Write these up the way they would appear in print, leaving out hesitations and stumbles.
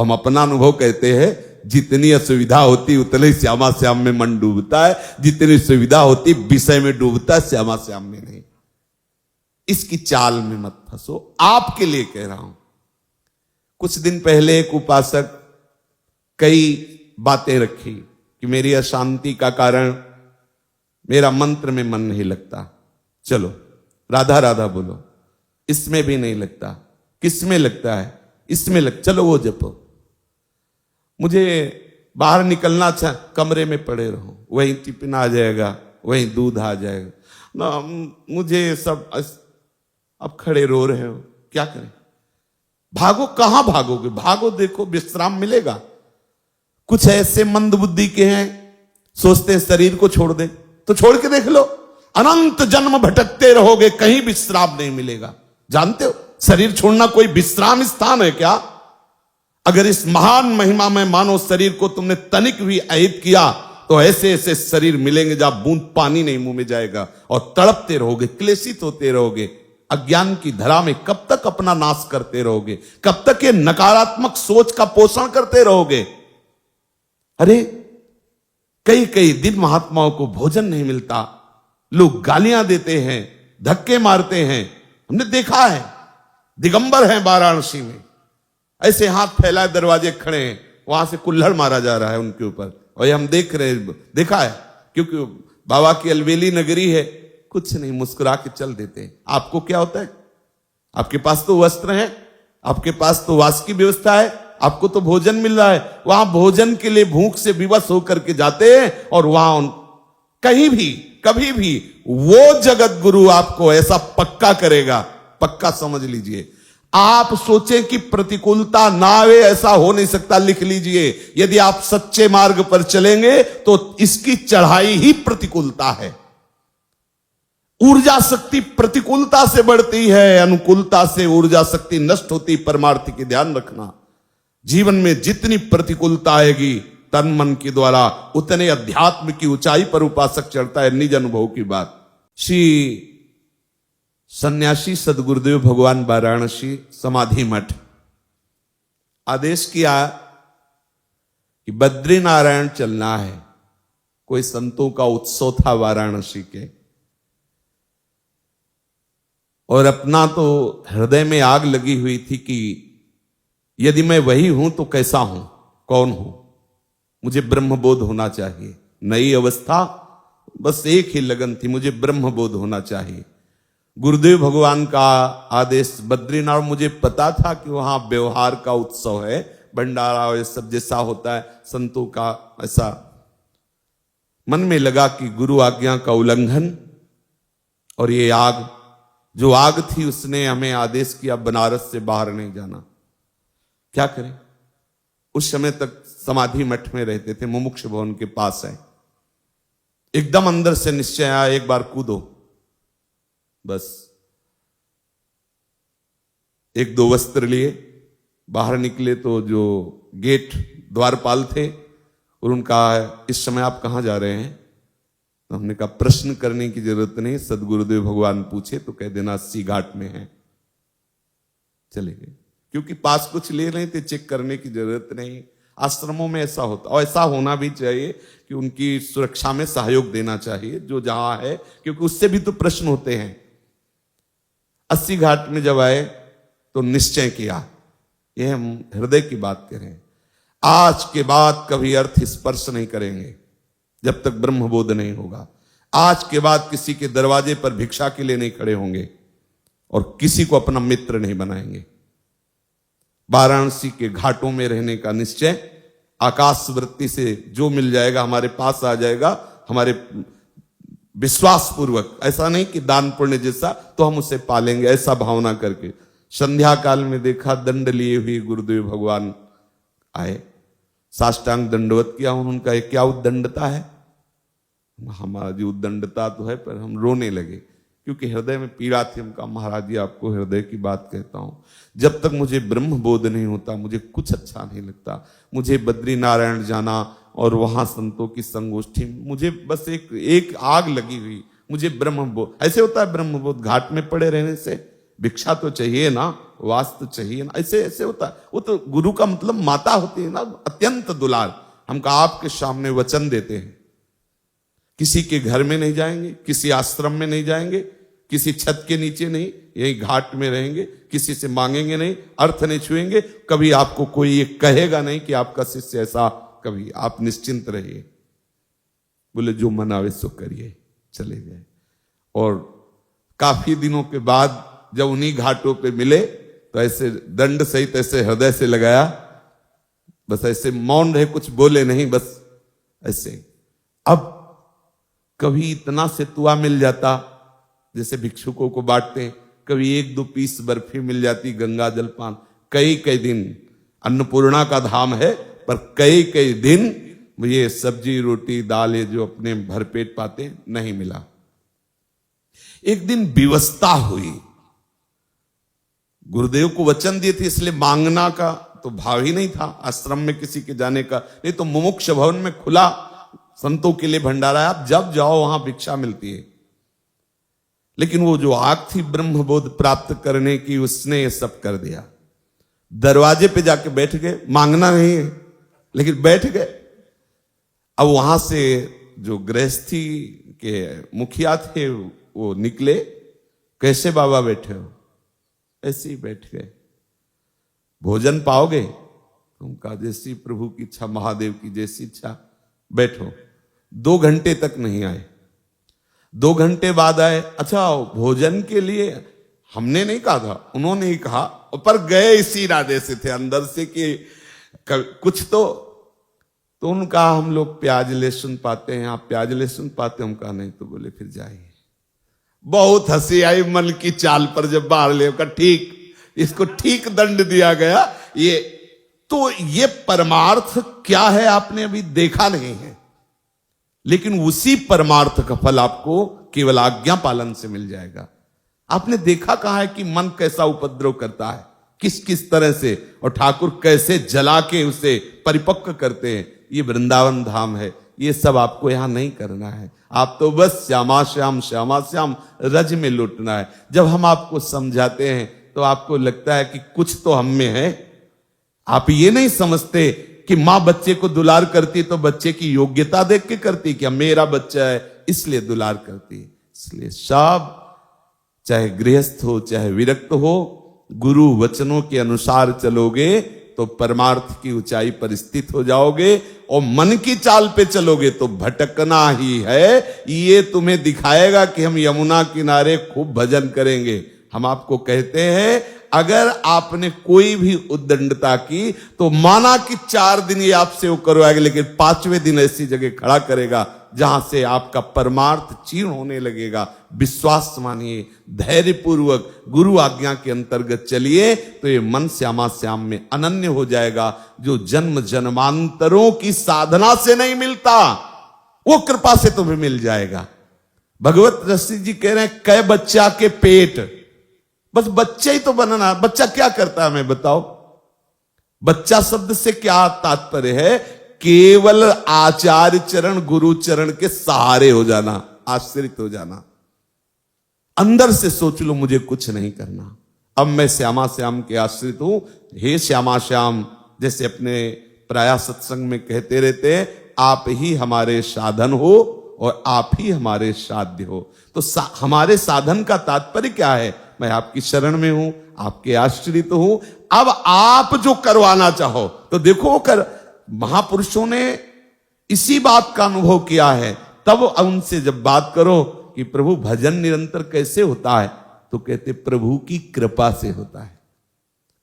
हम अपना अनुभव कहते हैं, जितनी असुविधा होती उतने श्यामा श्याम में मन डूबता है, जितनी सुविधा होती विषय में डूबता है, श्यामा श्याम में नहीं। इसकी चाल में मत फंसो, आपके लिए कह रहा हूं। कुछ दिन पहले एक उपासक कई बातें रखी कि मेरी अशांति का कारण मेरा मंत्र में मन नहीं लगता। चलो राधा राधा बोलो, इसमें भी नहीं लगता, किसमें लगता है? इसमें चलो वो जपो। मुझे बाहर निकलना अच्छा, कमरे में पड़े रहो, वहीं टिफिन आ जाएगा, वहीं दूध आ जाएगा ना, मुझे सब। अब खड़े रो रहे हो, क्या करें? भागो, कहां भागोगे? भागो, देखो विश्राम मिलेगा। कुछ ऐसे मंद बुद्धि के हैं, सोचते हैं शरीर को छोड़ दे, तो छोड़ के देख लो, अनंत जन्म भटकते रहोगे, कहीं विश्राम नहीं मिलेगा। जानते हो शरीर छोड़ना कोई विश्राम स्थान है क्या? अगर इस महान महिमा में मानव शरीर को तुमने तनिक भी अहित किया तो ऐसे ऐसे शरीर मिलेंगे जहां बूंद पानी नहीं मुंह में जाएगा, और तड़पते रहोगे, क्लेशित होते रहोगे। अज्ञान की धरा में कब तक अपना नाश करते रहोगे? कब तक ये नकारात्मक सोच का पोषण करते रहोगे? अरे कई कई दिन महात्माओं को भोजन नहीं मिलता, लोग गालियां देते हैं, धक्के मारते हैं। हमने देखा है, दिगंबर हैं वाराणसी में, ऐसे हाथ फैलाए दरवाजे खड़े हैं, वहां से कुल्हड़ मारा जा रहा है उनके ऊपर, और ये हम देख रहे हैं, देखा है, क्योंकि बाबा की अलवेली नगरी है, कुछ नहीं, मुस्कुरा के चल देते हैं। आपको क्या होता है? आपके पास तो वस्त्र है, आपके पास तो वास की व्यवस्था है, आपको तो भोजन मिल रहा है। वहां भोजन के लिए भूख से विवश होकर के जाते हैं, और वहां कहीं भी कभी भी वो जगत गुरु आपको ऐसा पक्का करेगा, पक्का समझ लीजिए। आप सोचें कि प्रतिकूलता ना आवे, ऐसा हो नहीं सकता, लिख लीजिए। यदि आप सच्चे मार्ग पर चलेंगे तो इसकी चढ़ाई ही प्रतिकूलता है। ऊर्जा शक्ति प्रतिकूलता से बढ़ती है, अनुकूलता से ऊर्जा शक्ति नष्ट होती। परमार्थ की ध्यान रखना, जीवन में जितनी प्रतिकूलता आएगी तन मन के द्वारा, उतने अध्यात्म की ऊंचाई पर उपासक चढ़ता है। निज अनुभव की बात। श्री सन्यासी सदगुरुदेव भगवान वाराणसी समाधि मठ आदेश किया कि बद्रीनारायण चलना है। कोई संतों का उत्सव था वाराणसी के, और अपना तो हृदय में आग लगी हुई थी कि यदि मैं वही हूं तो कैसा हूं, कौन हूं? मुझे ब्रह्मबोध होना चाहिए। नई अवस्था, बस एक ही लगन थी, मुझे ब्रह्मबोध होना चाहिए। गुरुदेव भगवान का आदेश बद्रीनाथ, मुझे पता था कि वहां व्यवहार का उत्सव है, भंडारा और सब जैसा होता है संतों का, ऐसा मन में लगा कि गुरु आज्ञा का उल्लंघन। और ये आग, जो आग थी, उसने हमें आदेश किया बनारस से बाहर नहीं जाना। क्या करें? उस समय तक समाधि मठ में रहते थे, मुमुक्ष भवन के पास है। एकदम अंदर से निश्चय आया, एक बार कूदो। बस एक दो वस्त्र लिए बाहर निकले तो जो गेट द्वारपाल थे, और उनका इस समय आप कहां जा रहे हैं? तो हमने कहा प्रश्न करने की जरूरत नहीं, सदगुरुदेव भगवान पूछे तो कह देना 80 घाट में है। चले गए, क्योंकि पास कुछ ले रहे थे, चेक करने की जरूरत नहीं। आश्रमों में ऐसा होता, और ऐसा होना भी चाहिए कि उनकी सुरक्षा में सहयोग देना चाहिए जो जहां है, क्योंकि उससे भी तो प्रश्न होते हैं। 80 घाट में जब आए तो निश्चय किया, यह हम हृदय की बात करें, आज के बाद कभी अर्थ स्पर्श नहीं करेंगे जब तक ब्रह्मबोध नहीं होगा। आज के बाद किसी के दरवाजे पर भिक्षा के लिए नहीं खड़े होंगे, और किसी को अपना मित्र नहीं बनाएंगे। वाराणसी के घाटों में रहने का निश्चय, आकाश वृत्ति से जो मिल जाएगा हमारे पास आ जाएगा, हमारे विश्वास पूर्वक, ऐसा नहीं कि दान पुण्य जैसा तो हम उसे पालेंगे, ऐसा भावना करके। संध्या काल में देखा, दंड लिए हुए गुरुदेव भगवान आए, साष्टांग दंडवत किया। उनका एक क्या उद्दंडता है? हमारी उद्दंडता तो है, पर हम रोने लगे क्योंकि हृदय में पीड़ा थी। हम कहा महाराज जी, आपको हृदय की बात कहता हूं, जब तक मुझे ब्रह्म बोध नहीं होता मुझे कुछ अच्छा नहीं लगता। मुझे बद्रीनारायण जाना और वहां संतों की संगोष्ठी, मुझे बस एक आग लगी हुई, मुझे ब्रह्म बोध। ऐसे होता है ब्रह्म बोध, घाट में पड़े रहने से भिक्षा तो चाहिए ना। वास्तु चाहिए ना, ऐसे ऐसे होता है। वो तो गुरु का मतलब माता होती है ना, अत्यंत दुलार। हम का आपके सामने वचन देते हैं, किसी के घर में नहीं जाएंगे, किसी आश्रम में नहीं जाएंगे, किसी छत के नीचे नहीं, यही घाट में रहेंगे, किसी से मांगेंगे नहीं, अर्थ नहीं छुएंगे, कभी आपको कोई ये कहेगा नहीं कि आपका शिष्य ऐसा, कभी आप निश्चिंत रहिए। बोले जो मन आवे सो करिए, चले गए। और काफी दिनों के बाद जब उन्हीं घाटों पे मिले तो ऐसे दंड सहित ऐसे हृदय से लगाया, बस ऐसे मौन रहे, कुछ बोले नहीं, बस ऐसे। अब कभी इतना सेतुआ मिल जाता जैसे भिक्षुकों को बांटते हैं, कभी 1-2 पीस बर्फी मिल जाती, गंगा जलपान, कई कई दिन। अन्नपूर्णा का धाम है, पर कई कई दिन ये सब्जी रोटी दाल ये जो अपने भरपेट पाते नहीं मिला। एक दिन विवस्ता हुई, गुरुदेव को वचन दिए थे, इसलिए मांगना का तो भाव ही नहीं था आश्रम में किसी के जाने का, नहीं तो मुमुक्ष भवन में खुला संतों के लिए भंडारा है, आप जब जाओ वहां भिक्षा मिलती है। लेकिन वो जो आग थी ब्रह्मबोध प्राप्त करने की, उसने ये सब कर दिया। दरवाजे पे जाके बैठ गए, मांगना नहीं है लेकिन बैठ गए। अब वहां से जो गृहस्थी के मुखिया थे वो निकले, कैसे बाबा बैठे हो? ऐसे ही बैठ गए। भोजन पाओगे? उनका जैसी प्रभु की इच्छा, महादेव की जैसी इच्छा, बैठो। 2 घंटे तक नहीं आए, 2 घंटे बाद आए। अच्छा भोजन के लिए हमने नहीं कहा था, उन्होंने ही कहा, पर गए इसी इरादे से थे अंदर से कि कुछ तो उनका हम लोग प्याज लहसुन पाते हैं, आप प्याज लहसुन पाते, हम कहा नहीं, तो बोले फिर जाइए। बहुत हंसी आई मन की चाल पर जब बाहर ले का, ठीक इसको ठीक दंड दिया गया। ये परमार्थ क्या है आपने अभी देखा नहीं है, लेकिन उसी परमार्थ का फल आपको केवल आज्ञा पालन से मिल जाएगा। आपने देखा कहां है कि मन कैसा उपद्रव करता है, किस किस तरह से, और ठाकुर कैसे जला के उसे परिपक्व करते हैं। ये वृंदावन धाम है, ये सब आपको यहां नहीं करना है। आप तो बस श्यामा श्याम श्यामा श्याम रज में लुटना है। जब हम आपको समझाते हैं तो आपको लगता है कि कुछ तो हम में है। आप ये नहीं समझते कि मां बच्चे को दुलार करती तो बच्चे की योग्यता देख के करती, कि मेरा बच्चा है इसलिए दुलार करती। इसलिए सब चाहे गृहस्थ हो चाहे विरक्त हो, गुरु वचनों के अनुसार चलोगे तो परमार्थ की ऊंचाई पर स्थित हो जाओगे, और मन की चाल पे चलोगे तो भटकना ही है। ये तुम्हें दिखाएगा कि हम यमुना किनारे खूब भजन करेंगे। हम आपको कहते हैं अगर आपने कोई भी उद्दंडता की तो माना कि 4 दिन ये आपसे वो करवाएगा, लेकिन 5वें दिन ऐसी जगह खड़ा करेगा जहां से आपका परमार्थ क्षीण होने लगेगा। विश्वास मानिए, धैर्यपूर्वक गुरु आज्ञा के अंतर्गत चलिए तो ये मन श्यामा श्याम में अनन्य हो जाएगा, जो जन्म जन्मांतरों की साधना से नहीं मिलता, वो कृपा से तुम्हें मिल जाएगा। भगवत रसी जी कह रहे हैं, कै बच्चा के पेट, बस बच्चा ही तो बनना। बच्चा क्या करता है हमें बताओ? बच्चा शब्द से क्या तात्पर्य है? केवल आचार्य चरण गुरु चरण के सहारे हो जाना, आश्रित हो जाना। अंदर से सोच लो मुझे कुछ नहीं करना, अब मैं श्यामा श्याम के आश्रित हूं। हे श्यामा श्याम, जैसे अपने प्राय सत्संग में कहते रहते हैं, आप ही हमारे साधन हो और आप ही हमारे साध्य हो। तो हमारे साधन का तात्पर्य क्या है? मैं आपकी शरण में हूं, आपके आश्रित हूं। अब आप जो करवाना चाहो तो देखो वो कर। महापुरुषों ने इसी बात का अनुभव किया है। तब उनसे जब बात करो कि प्रभु भजन निरंतर कैसे होता है, तो कहते प्रभु की कृपा से होता है।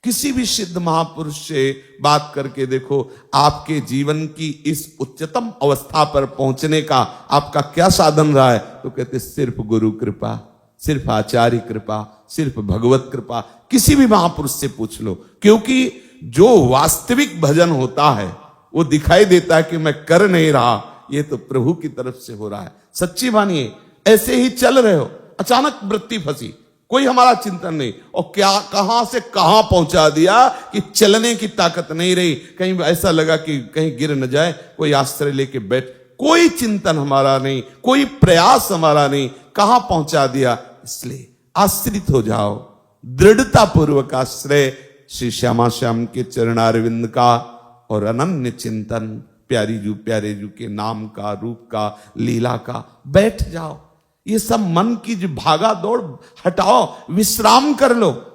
किसी भी सिद्ध महापुरुष से बात करके देखो, आपके जीवन की इस उच्चतम अवस्था पर पहुंचने का आपका क्या साधन रहा है, तो कहते सिर्फ गुरु कृपा, सिर्फ आचार्य कृपा, सिर्फ भगवत कृपा। किसी भी महापुरुष से पूछ लो, क्योंकि जो वास्तविक भजन होता है वो दिखाई देता है कि मैं कर नहीं रहा, ये तो प्रभु की तरफ से हो रहा है। सच्ची मानिए, ऐसे ही चल रहे हो, अचानक वृत्ति फंसी, कोई हमारा चिंतन नहीं, और क्या कहां से कहां पहुंचा दिया कि चलने की ताकत नहीं रही। कहीं ऐसा लगा कि कहीं गिर न जाए, कोई आश्रय लेके बैठ, कोई चिंतन हमारा नहीं, कोई प्रयास हमारा नहीं, कहां पहुंचा दिया। इसलिए आश्रित हो जाओ, दृढ़ता पूर्वक आश्रय श्री श्यामा श्याम के चरणारविंद का और अनन्य चिंतन प्यारे जू के नाम का, रूप का, लीला का। बैठ जाओ, ये सब मन की जो भागा दौड़ हटाओ, विश्राम कर लो।